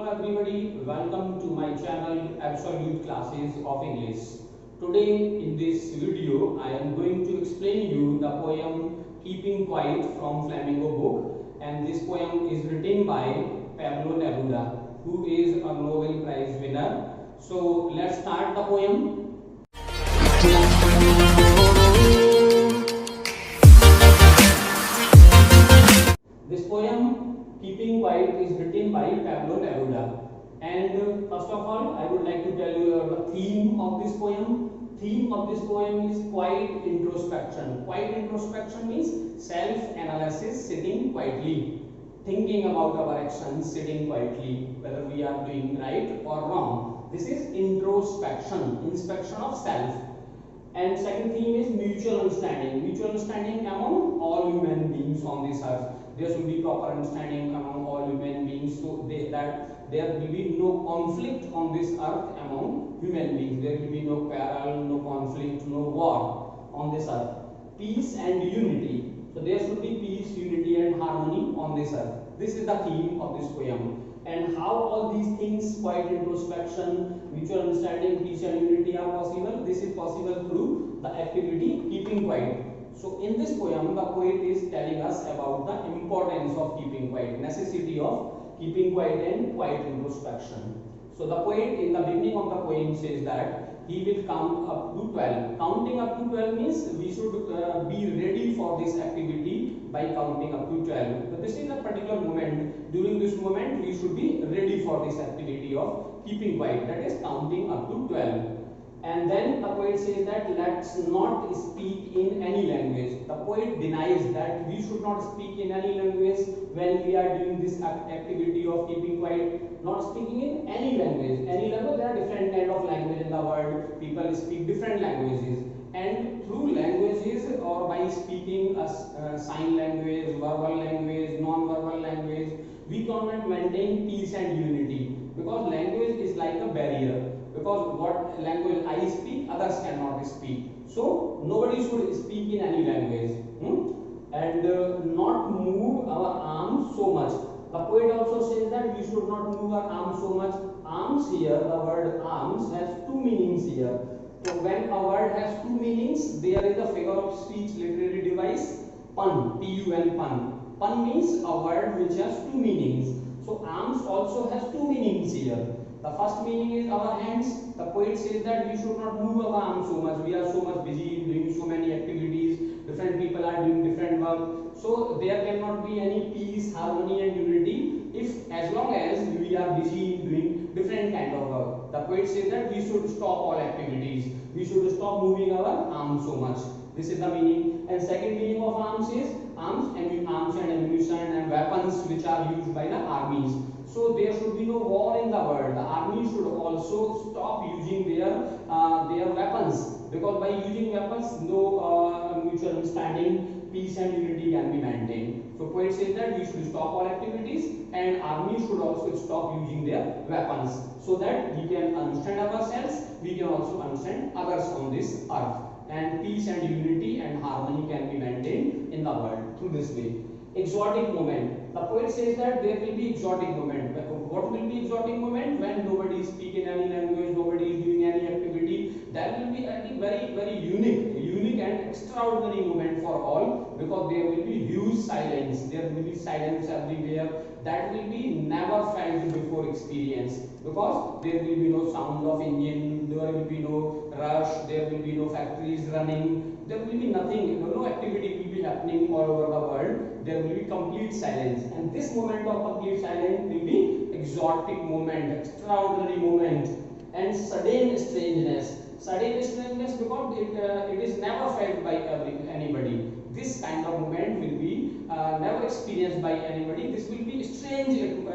everybody, welcome to my channel Absolute Classes of English. Today in this video I am going to explain you the poem Keeping Quiet from Flamingo book, and this poem is written by Pablo Neruda, who is a Nobel Prize winner. So let's start the poem. This poem, Keeping Quiet, is written by Pablo Neruda. And first of all, I would like to tell you the theme of this poem. Theme of this poem is quiet introspection. Quiet introspection means self-analysis, sitting quietly, thinking about our actions, sitting quietly, whether we are doing right or wrong. This is introspection, inspection of self. And second theme is mutual understanding. Mutual understanding among all human beings on this earth. There should be proper understanding among all human beings, so that there will be no conflict on this earth among human beings. There will be no quarrel, no conflict, no war on this earth. Peace and unity. So there should be peace, unity and harmony on this earth. This is the theme of this poem. And how all these things, quiet introspection, mutual understanding, peace and unity, are possible? This is possible through the activity keeping quiet. So in this poem, the poet is telling us about the importance of keeping quiet, necessity of keeping quiet and quiet introspection. So the poet in the beginning of the poem says that he will count up to 12. Counting up to 12 means we should be ready for this activity by counting up to 12. So this is a particular moment. During this moment, we should be ready for this activity of keeping quiet, that is counting up to 12. And then the poet says that let's not speak in any language. The poet denies that we should not speak in any language when we are doing this activity of keeping quiet. Not speaking in any language. Any language, there are different kind of language in the world. People speak different languages. And through languages or by speaking a sign language, verbal language, non-verbal language, we cannot maintain peace and unity. Because language is like a barrier. Because what language I speak, others cannot speak. So nobody should speak in any language. And not move our arms so much. The poet also says that we should not move our arms so much. Arms here, the word arms has two meanings here. So when a word has two meanings, there is a figure of speech literary device, pun, P-U-N, pun. Pun means a word which has two meanings. So arms also has two meanings here. The first meaning is our hands. The poet says that we should not move our arms so much. We are so much busy doing so many activities. Different people are doing different work. So there cannot be any peace, harmony and unity if as long as we are busy doing different kind of work. The poet says that we should stop all activities. We should stop moving our arms so much. This is the meaning. And second meaning of arms is arms and ammunition and weapons which are used by the armies. So there should be no war in the world. The army should also stop using their weapons, because by using weapons, no mutual understanding, peace and unity can be maintained. So poet says that we should stop all activities, and army should also stop using their weapons, so that we can understand ourselves, we can also understand others on this earth, and peace and unity and harmony can be maintained in the world through this way. Exotic moment. The poet says that there will be exotic moment. What will be exotic moment? When nobody is speaking any language, nobody is doing any activity. That will be, I think, very unique and extraordinary moment for all, because there will be huge silence. There will be silence everywhere. That will be never felt before experience, because there will be no sound of engine, there will be no rush, there will be no factories running, there will be nothing, no activity will be happening all over the world. There will be complete silence, and this moment of complete silence will be exotic moment, extraordinary moment, and sudden strangeness. Sudden strangeness because it is never felt by anybody. This kind of moment will be never experienced by anybody. This will be strange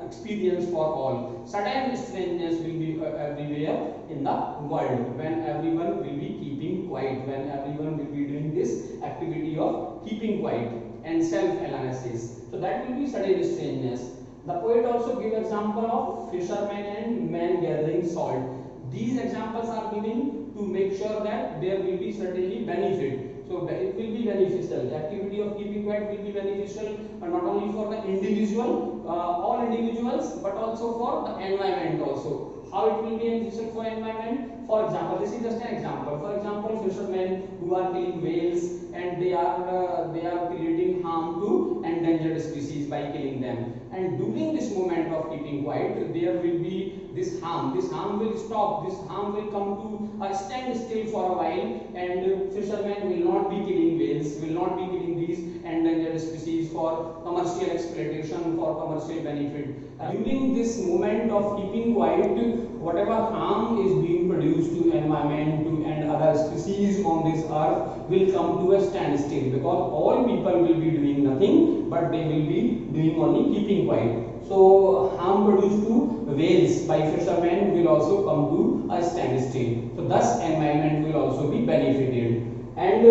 experience for all. Sudden strangeness will be everywhere in the world when everyone will be keeping quiet, when everyone will be doing this activity of keeping quiet and self-analysis. So that will be sudden strangeness. The poet also gives example of fishermen and men gathering salt. These examples are given to make sure that there will be certainly benefit. So it will be beneficial. The activity of keeping quiet will be beneficial not only for the individual, all individuals, but also also for the environment also. How it will be beneficial for environment? For example, this is just an example. For example, fishermen who are killing whales and they are creating harm to endangered species by killing them. And during this moment of keeping quiet, there will be this harm. This harm will stop. This harm will come to a standstill for a while, and fishermen will not be killing whales, will not be killing these endangered species for commercial exploitation, for commercial benefit. During this moment of keeping quiet, whatever harm is being produced to environment and other species on this earth will come to a standstill, because all people will be doing nothing, but they will be doing only keeping quiet. So harm produced to whales by fishermen will also come to a standstill. So thus environment will also be benefited. And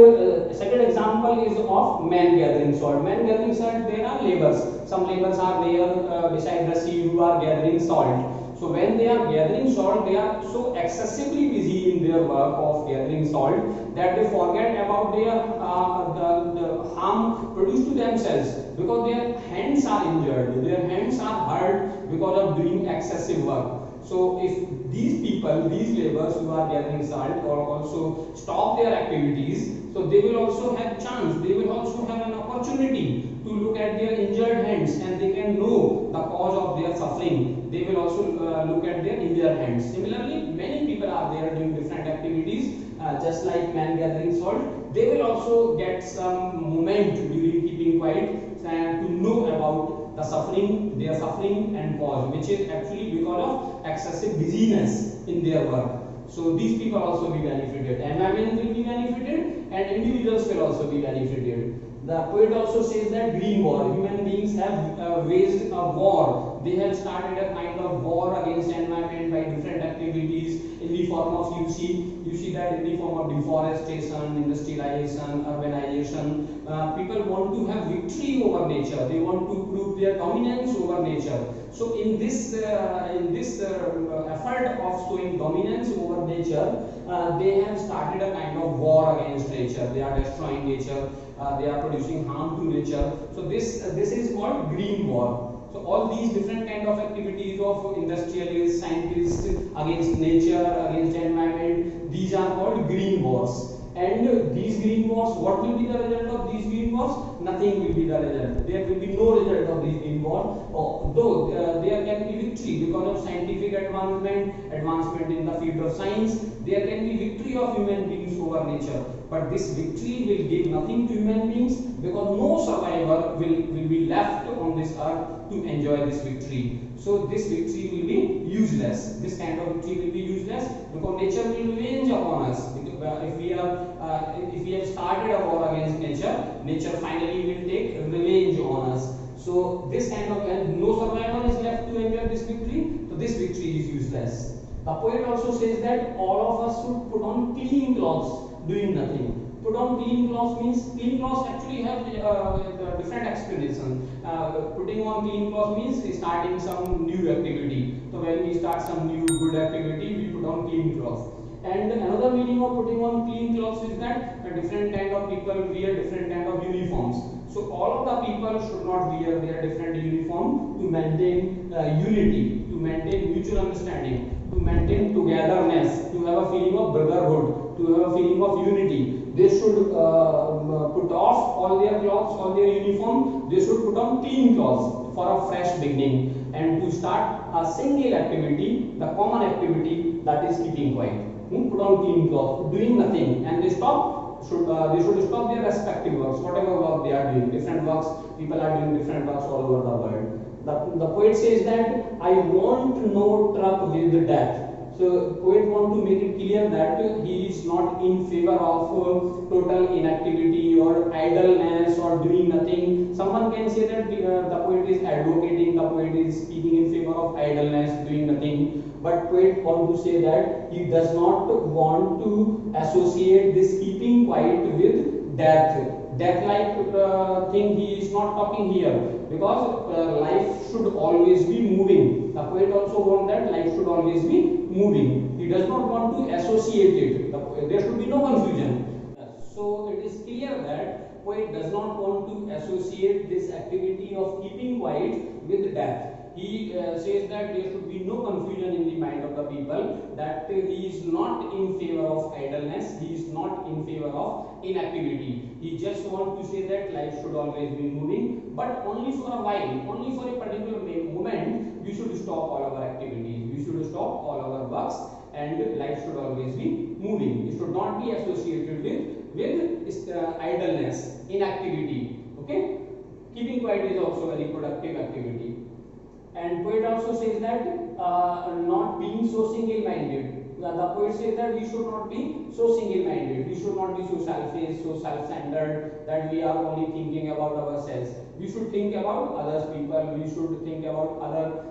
second example is of man gathering salt. Man gathering salt, there are laborers. Some laborers are there beside the sea who are gathering salt. So when they are gathering salt, they are so excessively busy in their work of gathering salt that they forget about their the harm produced to themselves, because their hands are injured, their hands are hurt because of doing excessive work. So if these people, these laborers who are gathering salt or also stop their activities, so they will also have chance, they will also have an opportunity to look at their injured hands, and they can know the cause of their suffering. They will also look at their injured hands. Similarly, many people are there doing different activities, just like man gathering salt. They will also get some moment during keeping quiet and to know about the suffering, their suffering and cause, which is actually because of excessive busyness in their work. So these people also be benefited, environment will be benefited, and individuals will also be benefited. The poet also says that green war, human beings have waged a war. They have started a kind of war against environment by different activities in the form of, you see that in the form of deforestation, industrialization, urbanization. People want to have victory over nature. They want to prove their dominance over nature. So in this effort of showing dominance over nature, they have started a kind of war against nature. They are destroying nature. They are producing harm to nature. So this is called green war. So all these different kind of activities of industrialists, scientists against nature, against environment, these are called green wars. And these green wars, what will be the result of these green wars? Nothing will be the result. There will be no result of these green wars. Though there can be victory because of scientific advancement in the field of science. There can be victory of human beings over nature. But this victory will give nothing to human beings, because no survivor will be left on this earth to enjoy this victory. So this victory will be useless. This kind of victory will be useless, because nature will revenge upon us. If we have started a war against nature, nature finally will take revenge on us. So this kind of, and no survivor is left to enjoy this victory. So this victory is useless. The poet also says that all of us should put on clean clothes, doing nothing. Put on clean clothes means, clean clothes actually have different explanation. Putting on clean clothes means starting some new activity. So when we start some new good activity, we put on clean clothes. And another meaning of putting on clean clothes is that a different kind of people wear different kind of uniforms. So all of the people should not wear their different uniform to maintain unity, to maintain mutual understanding, to maintain togetherness, to have a feeling of brotherhood, to have a feeling of unity. They should put off all their clothes, all their uniform. They should put on clean clothes for a fresh beginning, and to start a single activity, the common activity, that is keeping quiet. Put on clean clothes, doing nothing, and they should stop their respective works, whatever work they are doing. Different works, people are doing different works all over the world. The poet says that I want no truck with death. So poet want to make it clear that he is not in favor of total inactivity or idleness or doing nothing. Someone can say that the poet is advocating, the poet is speaking in favor of idleness, doing nothing. But poet want to say that he does not want to associate this keeping quiet with death. Death-like thing he is not talking here, because life should always be moving. The poet also wants that life should always be moving. He does not want to associate it. There should be no confusion. So it is clear that poet does not want to associate this activity of keeping quiet with death. he says that there should be no confusion in the mind of the people, that he is not in favor of idleness, he is not in favor of inactivity. He just wants to say that life should always be moving, but only for a while, only for a particular moment, we should stop all our activities, we should stop all our works, and life should always be moving. It should not be associated with idleness, inactivity. Okay, keeping quiet is also very productive activity. And poet also says that not being so single-minded. The poet says that we should not be so single-minded. We should not be so selfish, so self-centered that we are only thinking about ourselves. We should think about others people. We should think about other.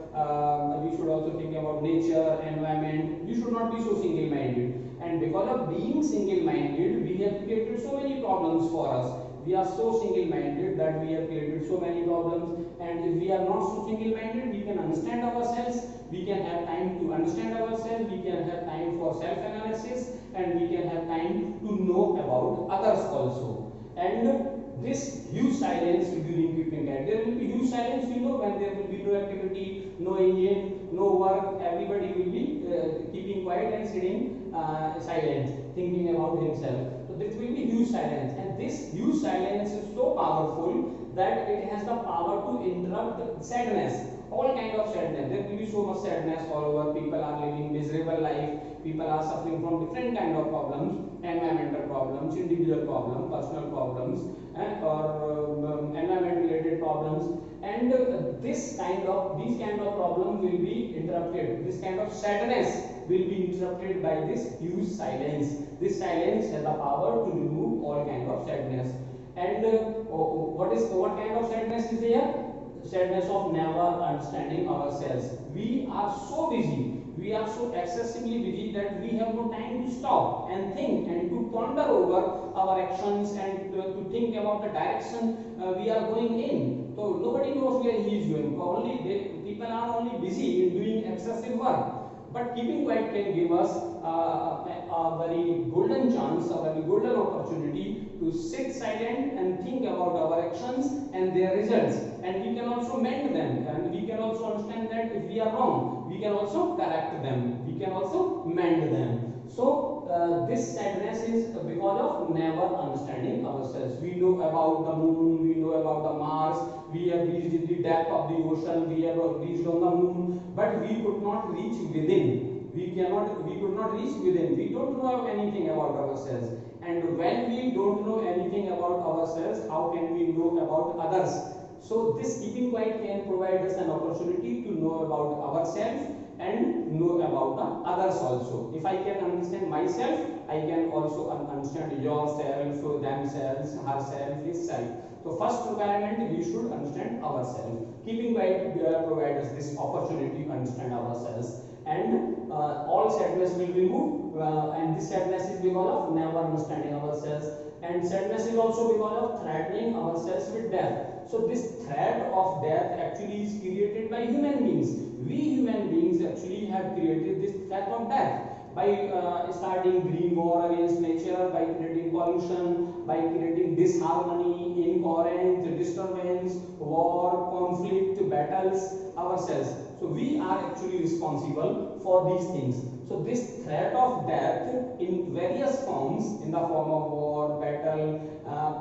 We should also think about nature, environment. We should not be so single-minded. And because of being single-minded, we have created so many problems for us. We are so single-minded that we have created so many problems, and if we are not so single-minded, we can understand ourselves, we can have time to understand ourselves, we can have time for self-analysis, and we can have time to know about others also. And this huge silence during keeping quiet, there will be huge silence, you know, when there will be no activity, no engine, no work, everybody will be keeping quiet and sitting silent, thinking about himself. So this will be huge silence, and this huge silence is so powerful that it has the power to interrupt sadness, all kind of sadness. There will be so much sadness all over. People are living miserable life. People are suffering from different kind of problems, environmental problems, individual problems, personal problems, or environment related problems. And these kind of problems will be interrupted. This kind of sadness will be interrupted by this huge silence. This silence has the power to remove all kind of sadness. And what kind of sadness is there? Sadness of never understanding ourselves. We are so busy, we are so excessively busy that we have no time to stop and think and to ponder over our actions and to think about the direction we are going in. So nobody knows where he is going. People are only busy in doing excessive work. But keeping quiet can give us a very golden chance, a very golden opportunity to sit silent and think about our actions and their results. And we can also mend them, and we can also understand that if we are wrong, we can also correct them, we can also mend them. So this sadness is because of never understanding ourselves. We know about the moon, we know about the Mars, we have reached in the depth of the ocean, we have reached on the moon, but we could not reach within. We could not reach within. We don't know anything about ourselves. And when we don't know anything about ourselves, how can we know about others? So this keeping quiet can provide us an opportunity to know about ourselves and know about the others also. If I can understand myself, I can also understand yourself, themselves, herself, himself. So first requirement, we should understand ourselves. Keeping quiet provides us this opportunity to understand ourselves, and all sadness will be removed, and this sadness is because of never understanding ourselves, and sadness is also because of threatening ourselves with death. So this threat of death actually is created by human beings. We human beings actually have created this threat of death by starting green war against nature, by creating pollution, by creating disharmony, incoherence, disturbance, war, conflict, battles ourselves. So we are actually responsible for these things. So this threat of death in various forms, in the form of war, battle,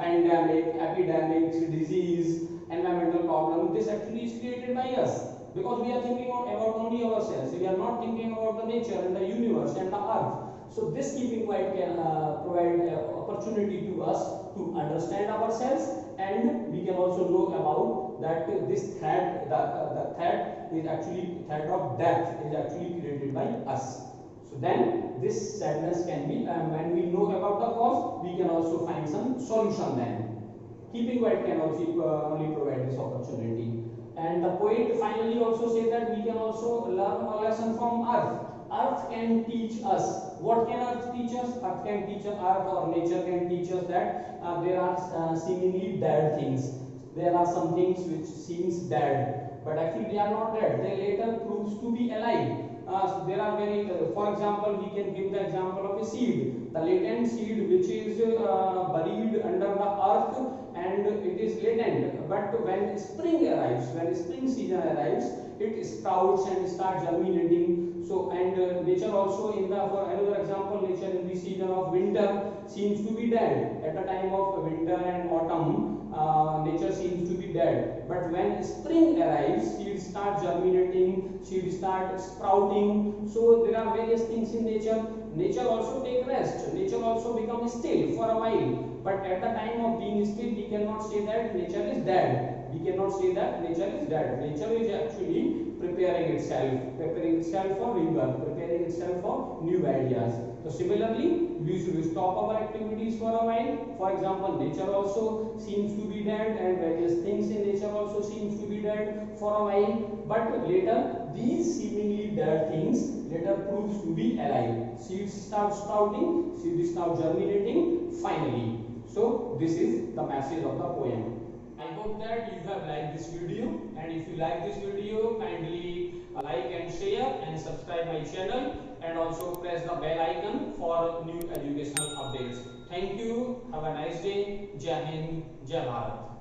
pandemic, epidemics, disease, environmental problem, this actually is created by us, because we are thinking about only ourselves. We are not thinking about the nature and the universe and the earth. So this keeping quiet can provide an opportunity to us to understand ourselves, and we can also know about that this threat, the threat is actually threat of death is actually created by us. So then this sadness can be, when we know about the cause, we can also find some solution then. Keeping quiet can also only provide this opportunity. And the poet finally also says that we can also learn a lesson from earth. Earth can teach us. What can earth teach us? Earth can teach us, earth or nature can teach us that there are seemingly dead things. There are some things which seems dead, but actually they are not dead. They later proves to be alive. There are very, for example, we can give the example of a seed. The latent seed which is buried under the earth, and it is latent, but when spring arrives, when spring season arrives, it sprouts and start germinating. So and nature also in the, for another example, nature in the season of winter seems to be dead. At the time of winter and autumn, nature seems to be dead. But when spring arrives, seeds start germinating, seeds start sprouting. So there are various things in nature. Nature also take rest. Nature also becomes still for a while. But at the time of being still, we cannot say that nature is dead. We cannot say that nature is dead. Nature is actually preparing itself for rebirth, preparing itself for new ideas. So similarly, we should stop our activities for a while. For example, nature also seems to be dead, and various things in nature also seems to be dead for a while. But later, these seemingly dead things later proves to be alive. Seeds start sprouting, seeds start germinating finally. So this is the message of the poem. I hope that you have liked this video, and if you like this video, kindly like and share and subscribe my channel, and also press the bell icon for new educational updates. Thank you. Have a nice day. Jai Hind, Jai Bharat.